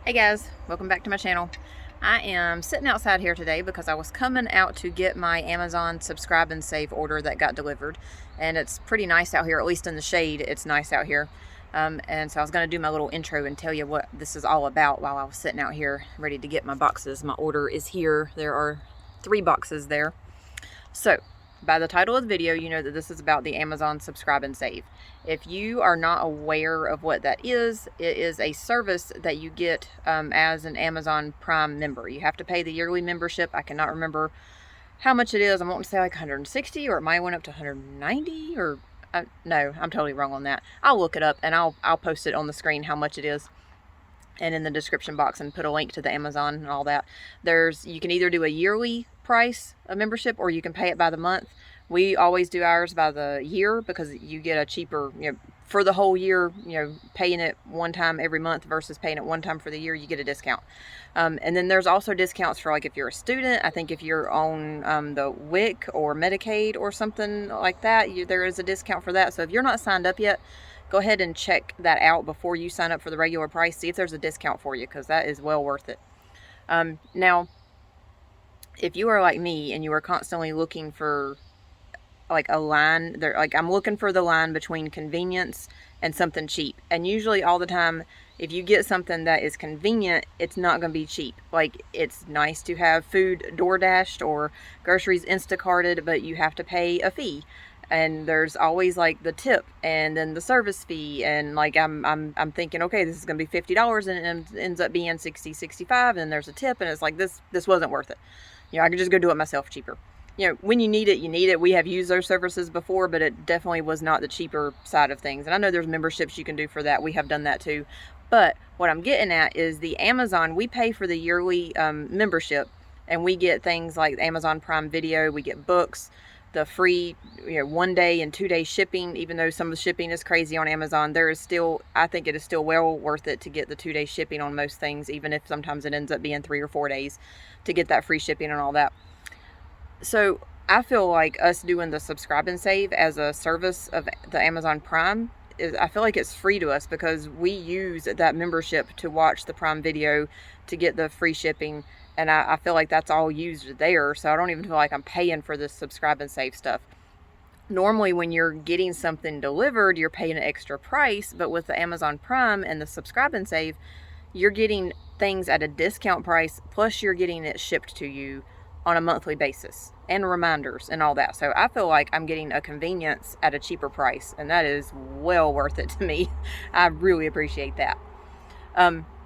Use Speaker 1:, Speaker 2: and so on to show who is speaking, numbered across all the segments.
Speaker 1: Hey guys, welcome back to my channel. I am sitting outside here today because I was coming out to get my Amazon subscribe and save order that got delivered, and it's pretty nice out here, at least in the shade. It's nice out here. And so I was going to do my little intro and tell you what this is all about while I was sitting out here ready to get my boxes. My order is here. There are 3 boxes there. So by the title of the video, you know that this is about the Amazon subscribe and save. If you are not aware of what that is, it is a service that you get as an Amazon Prime member. You have to pay the yearly membership. I cannot remember how much it is. I want to say like 160, or it might went up to 190, or no, I'm totally wrong on that. I'll look it up and I'll post it on the screen how much it is, and in the description box, and put a link to the Amazon and all that. You can either do a yearly price of membership or you can pay it by the month. We always do ours by the year because you get a cheaper, for the whole year, paying it one time every month versus paying it one time for the year, you get a discount. And then there's also discounts for, like, if you're a student. I think if you're on the WIC or Medicaid or something like that, there is a discount for that. So if you're not signed up yet, go ahead and check that out before you sign up for the regular price. See if there's a discount for you, because that is well worth it. Now, if you are like me and you are constantly looking for like a line there, like I'm looking for the line between convenience and something cheap, and usually all the time, if you get something that is convenient, it's not going to be cheap. Like, it's nice to have food DoorDashed or groceries Instacarted, but you have to pay a fee, and there's always like the tip and then the service fee, and like I'm thinking, okay, this is going to be $50, and it ends up being 60, 65, and there's a tip, and it's like this wasn't worth it. I could just go do it myself cheaper. When you need it, you need it. We have used those services before, but it definitely was not the cheaper side of things. And I know there's memberships you can do for that. We have done that too. But what I'm getting at is the Amazon, we pay for the yearly membership, and we get things like Amazon Prime Video. We get books, the free 1-day and 2-day shipping. Even though some of the shipping is crazy on Amazon, there is still, I think it is still well worth it to get the 2-day shipping on most things, even if sometimes it ends up being 3 or 4 days, to get that free shipping and all that. So I feel like us doing the subscribe and save as a service of the Amazon Prime I feel like it's free to us, because we use that membership to watch the Prime Video, to get the free shipping, and I feel like that's all used there. So I don't even feel like I'm paying for this subscribe and save stuff. Normally when you're getting something delivered, you're paying an extra price, but with the Amazon Prime and the subscribe and save, you're getting things at a discount price, plus you're getting it shipped to you on a monthly basis, and reminders and all that. So I feel like I'm getting a convenience at a cheaper price, and that is well worth it to me. I really appreciate that.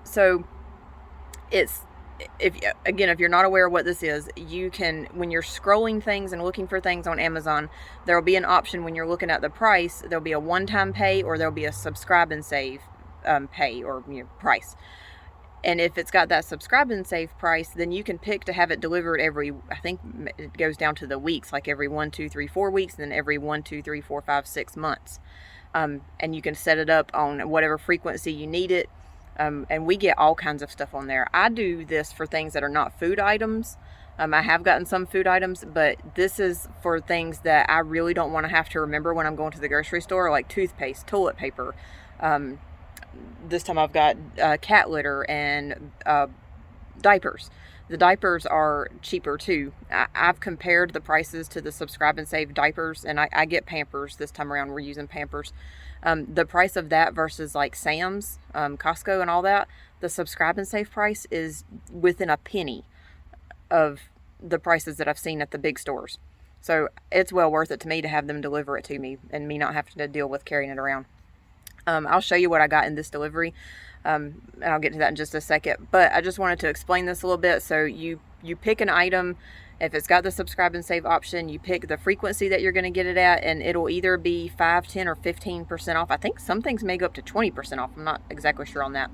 Speaker 1: So it's, if you're not aware of what this is, you can, when you're scrolling things and looking for things on Amazon, there'll be an option when you're looking at the price. There'll be a one-time pay, or there'll be a subscribe and save pay, or price. And if it's got that subscribe and save price, then you can pick to have it delivered every, I think it goes down to the weeks, like every 1, 2, 3, 4 weeks, and then every 1, 2, 3, 4, 5, 6 months. And you can set it up on whatever frequency you need it. And we get all kinds of stuff on there. I do this for things that are not food items. I have gotten some food items, but this is for things that I really don't want to have to remember when I'm going to the grocery store, like toothpaste, toilet paper. This time I've got cat litter and diapers. The diapers are cheaper too. I've compared the prices to the subscribe and save diapers, and I get Pampers this time around. We're using Pampers. The price of that versus like Sam's, Costco and all that, the subscribe and save price is within a penny of the prices that I've seen at the big stores. So it's well worth it to me to have them deliver it to me, and me not having to deal with carrying it around. I'll show you what I got in this delivery, and I'll get to that in just a second. But I just wanted to explain this a little bit. So you pick an item. If it's got the subscribe and save option, you pick the frequency that you're going to get it at, and it'll either be 5, 10, or 15% off. I think some things may go up to 20% off. I'm not exactly sure on that.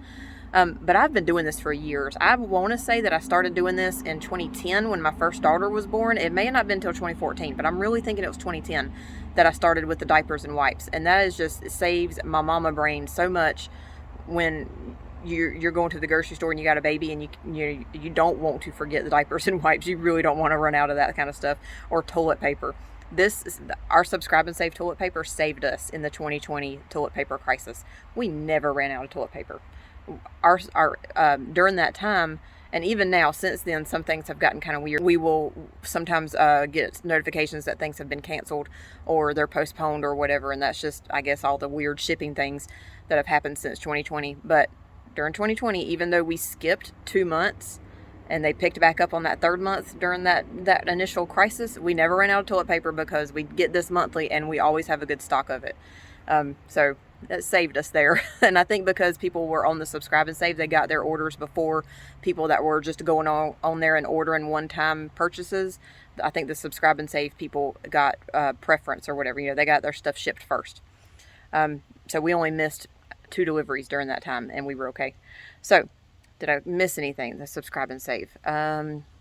Speaker 1: But I've been doing this for years. I want to say that I started doing this in 2010 when my first daughter was born. It may have not been until 2014, but I'm really thinking it was 2010 that I started with the diapers and wipes. And that is just, it saves my mama brain so much when you're going to the grocery store and you got a baby, and you don't want to forget the diapers and wipes. You really don't want to run out of that kind of stuff, or toilet paper. Our subscribe and save toilet paper saved us in the 2020 toilet paper crisis. We never ran out of toilet paper. our during that time, and even now since then, some things have gotten kind of weird. We will sometimes get notifications that things have been canceled or they're postponed or whatever, and that's just, I guess, all the weird shipping things that have happened since 2020. But during 2020, even though we skipped 2 months and they picked back up on that third month during that initial crisis, we never ran out of toilet paper because we get this monthly and we always have a good stock of it. So that saved us there. And I think because people were on the subscribe and save, they got their orders before people that were just going on there and ordering one-time purchases. I think the subscribe and save people got preference or whatever. You know, they got their stuff shipped first. So we only missed 2 deliveries during that time, and we were okay. So did I miss anything? The subscribe and save.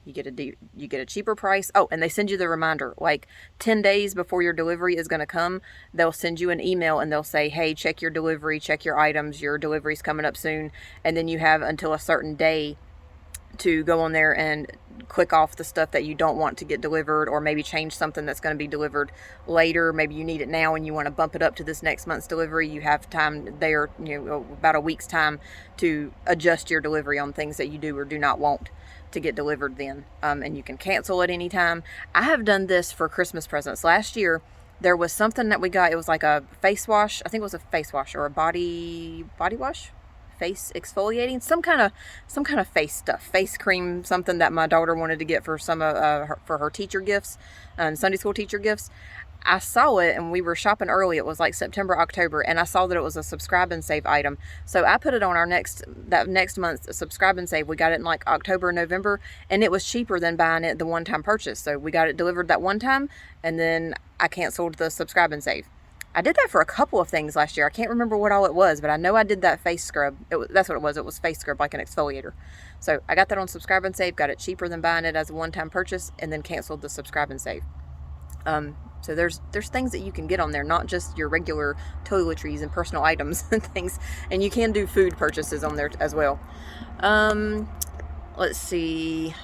Speaker 1: You get a cheaper price. Oh, and they send you the reminder like 10 days before your delivery is going to come. They'll send you an email and they'll say, hey, check your delivery, check your items, your delivery's coming up soon. And then you have until a certain day to go on there and click off the stuff that you don't want to get delivered, or maybe change something that's going to be delivered later. Maybe you need it now and you want to bump it up to this next month's delivery. You have time there, you know, about a week's time to adjust your delivery on things that you do or do not want to get delivered then. And you can cancel at any time. I have done this for Christmas presents. Last year there was something that we got. It was like a face wash. I think it was a face wash or a body wash, face exfoliating, some kind of face stuff, face cream, something that my daughter wanted to get for some for her teacher gifts and Sunday school teacher gifts. I saw it and we were shopping early. It was like September, October, and I saw that it was a subscribe and save item. So I put it on that next month's subscribe and save. We got it in like October, November, and it was cheaper than buying it the one-time purchase. So we got it delivered that one time, and then I canceled the subscribe and save. I did that for a couple of things last year. I can't remember what all it was, but I know I did that face scrub. That's what it was. It was face scrub, like an exfoliator. So I got that on subscribe and save, got it cheaper than buying it as a one-time purchase, and then canceled the subscribe and save. So there's things that you can get on there, not just your regular toiletries and personal items and things. And you can do food purchases on there as well. Let's see.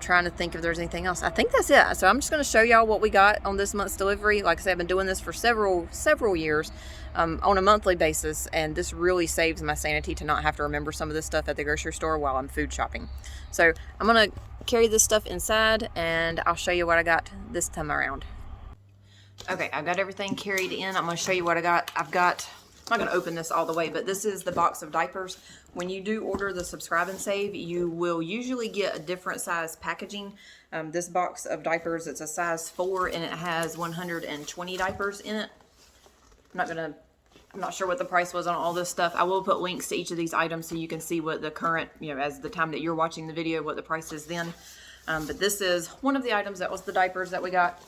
Speaker 1: Trying to think if there's anything else. I think that's it. So I'm just going to show y'all what we got on this month's delivery. Like I said, I've been doing this for several years on a monthly basis, and this really saves my sanity to not have to remember some of this stuff at the grocery store while I'm food shopping. So I'm going to carry this stuff inside and I'll show you what I got this time around. Okay, I've got everything carried in. I'm going to show you what I got. I'm not going to open this all the way, but this is the box of diapers. When you do order the subscribe and save, you will usually get a different size packaging. This box of diapers, it's a size 4 and it has 120 diapers in it. I'm not sure what the price was on all this stuff. I will put links to each of these items so you can see what the current, as the time that you're watching the video, what the price is then. But this is one of the items that was the diapers that we got.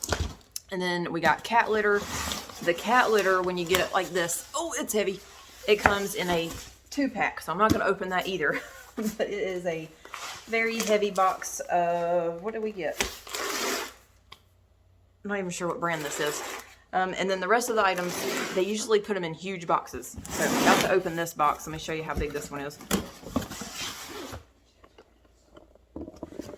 Speaker 1: And then we got cat litter. The cat litter, when you get it like this, oh, it's heavy. It comes in a 2-pack, so I'm not going to open that either. But it is a very heavy box of, what did we get? I'm not even sure what brand this is. And then the rest of the items, they usually put them in huge boxes. So I'm about to open this box. Let me show you how big this one is.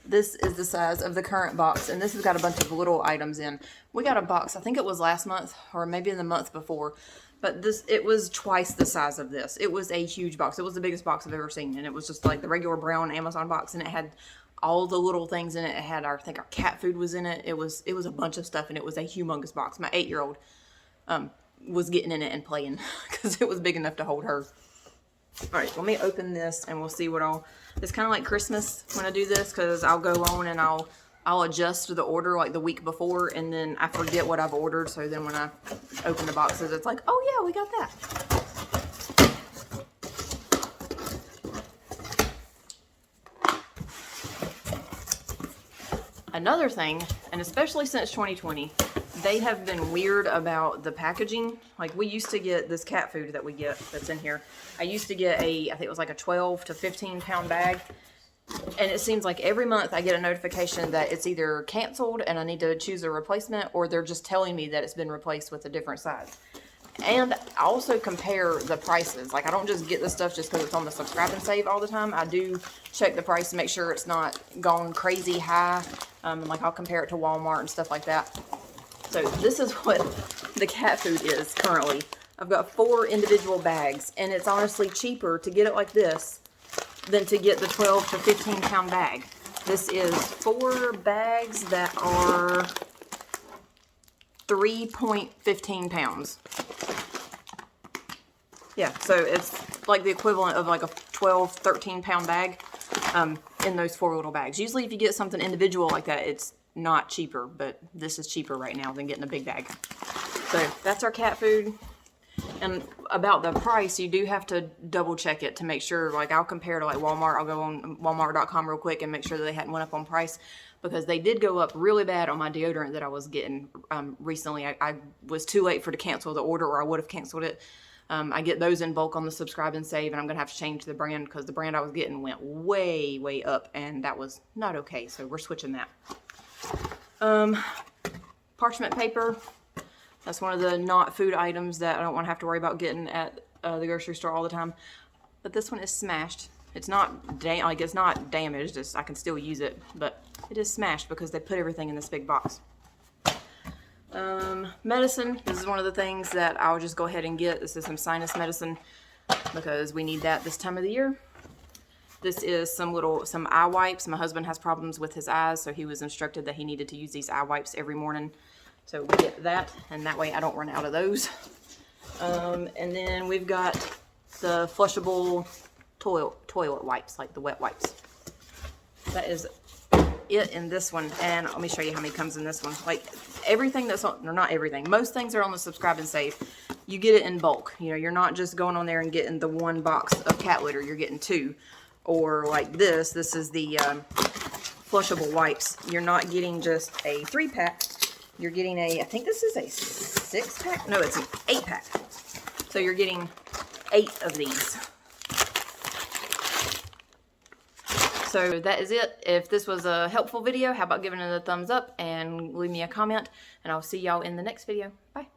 Speaker 1: This is the size of the current box, and this has got a bunch of little items in. We got a box, I think it was last month, or maybe in the month before, but it was twice the size of this. It was a huge box. It was the biggest box I've ever seen, and it was just like the regular brown Amazon box, and it had all the little things in it. It had I think our cat food was in it. It was a bunch of stuff, and it was a humongous box. My 8-year-old was getting in it and playing because it was big enough to hold her. All right, let me open this and we'll see what it's kind of like Christmas when I do this, because I'll go on and I'll adjust the order like the week before, and then I forget what I've ordered. So then when I open the boxes, it's like, oh yeah, we got that. Another thing, and especially since 2020, they have been weird about the packaging. Like, we used to get this cat food that we get that's in here. I used to get I think it was like a 12 to 15 pound bag. And it seems like every month I get a notification that it's either canceled and I need to choose a replacement, or they're just telling me that it's been replaced with a different size. And I also compare the prices. Like, I don't just get this stuff just because it's on the subscribe and save all the time. I do check the price to make sure it's not gone crazy high. Like, I'll compare it to Walmart and stuff like that. So this is what the cat food is currently. I've got 4 individual bags, and it's honestly cheaper to get it like this than to get the 12 to 15 pound bag. This is 4 bags that are 3.15 pounds. Yeah, so it's like the equivalent of like a 12, 13 pound bag in those 4 little bags. Usually if you get something individual like that, it's not cheaper, but this is cheaper right now than getting a big bag. So that's our cat food. And about the price, you do have to double check it to make sure. Like, I'll compare to like Walmart. I'll go on walmart.com real quick and make sure that they hadn't went up on price, because they did go up really bad on my deodorant that I was getting recently. I was too late to cancel the order, or I would have canceled it. I get those in bulk on the Subscribe and Save, and I'm going to have to change the brand because the brand I was getting went way, way up, and that was not okay, so we're switching that. Parchment paper. That's one of the not food items that I don't want to have to worry about getting at the grocery store all the time. But this one is smashed. It's not it's not damaged. I can still use it, but it is smashed because they put everything in this big box. Medicine. This is one of the things that I'll just go ahead and get. This is some sinus medicine because we need that this time of the year. This is some eye wipes. My husband has problems with his eyes, so he was instructed that he needed to use these eye wipes every morning. So we get that, and that way I don't run out of those. And then we've got the flushable toilet wipes, like the wet wipes. That is it in this one. And let me show you how many comes in this one. Like everything that's on, or not everything, most things are on the Subscribe and Save. You get it in bulk. You know, you're not just going on there and getting the 1 box of cat litter. You're getting 2. Or like this. This is the flushable wipes. You're not getting just a 3-pack. You're getting I think this is a 6-pack. No, it's an 8-pack. So you're getting 8 of these. So that is it. If this was a helpful video, how about giving it a thumbs up and leave me a comment, and I'll see y'all in the next video. Bye.